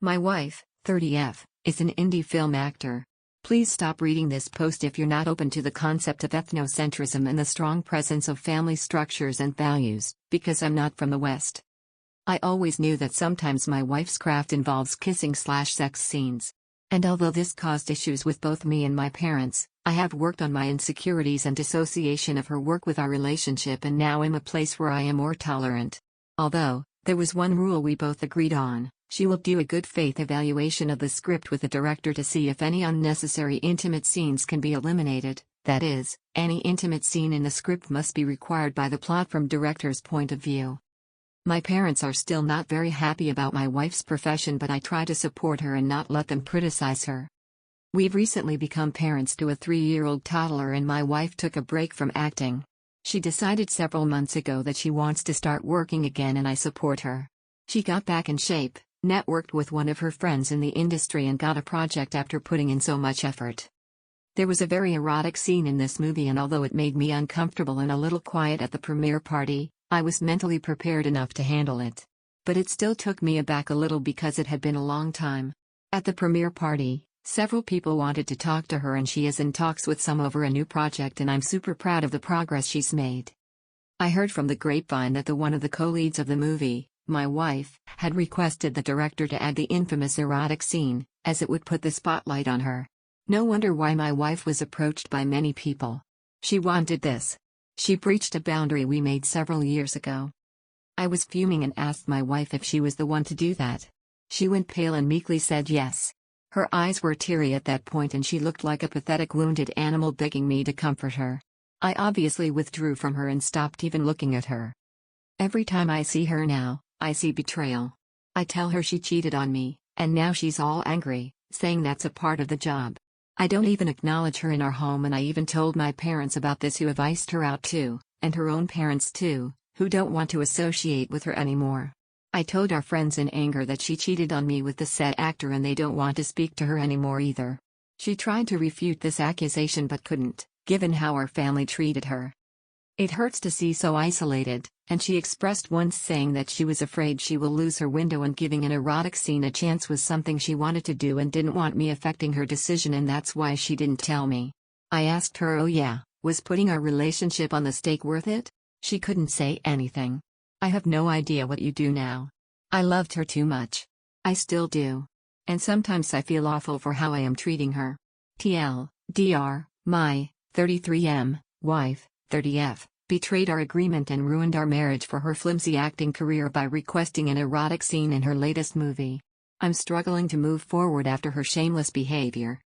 My wife, 30F, is an indie film actor. Please stop reading this post if you're not open to the concept of ethnocentrism and the strong presence of family structures and values, because I'm not from the West. I always knew that sometimes my wife's craft involves kissing/sex scenes. And although this caused issues with both me and my parents, I have worked on my insecurities and dissociation of her work with our relationship, and now I'm a place where I am more tolerant. Although, there was one rule we both agreed on: she will do a good faith evaluation of the script with the director to see if any unnecessary intimate scenes can be eliminated. That is, any intimate scene in the script must be required by the plot from director's point of view. My parents are still not very happy about my wife's profession, but I try to support her and not let them criticize her. We've recently become parents to a 3-year-old toddler, and my wife took a break from acting. She decided several months ago that she wants to start working again, and I support her. She got back in shape, networked with one of her friends in the industry, and got a project after putting in so much effort. There was a very erotic scene in this movie, and although it made me uncomfortable and a little quiet at the premiere party, I was mentally prepared enough to handle it. But it still took me aback a little because it had been a long time. At the premiere party, several people wanted to talk to her, and she is in talks with some over a new project, and I'm super proud of the progress she's made. I heard from the grapevine that one of the co-leads of the movie, my wife, had requested the director to add the infamous erotic scene, as it would put the spotlight on her. No wonder why my wife was approached by many people. She wanted this. She breached a boundary we made several years ago. I was fuming and asked my wife if she was the one to do that. She went pale and meekly said yes. Her eyes were teary at that point, and she looked like a pathetic wounded animal begging me to comfort her. I obviously withdrew from her and stopped even looking at her. Every time I see her now, I see betrayal. I tell her she cheated on me, and now she's all angry, saying that's a part of the job. I don't even acknowledge her in our home, and I even told my parents about this, who have iced her out too, and her own parents too, who don't want to associate with her anymore. I told our friends in anger that she cheated on me with the set actor, and they don't want to speak to her anymore either. She tried to refute this accusation but couldn't, given how our family treated her. It hurts to see so isolated, and she expressed once saying that she was afraid she will lose her window, and giving an erotic scene a chance was something she wanted to do and didn't want me affecting her decision, and that's why she didn't tell me. I asked her, oh yeah, was putting our relationship on the stake worth it? She couldn't say anything. I have no idea what you do now. I loved her too much. I still do. And sometimes I feel awful for how I am treating her. TL, my 33M wife, 30F, betrayed our agreement and ruined our marriage for her flimsy acting career by requesting an erotic scene in her latest movie. I'm struggling to move forward after her shameless behavior.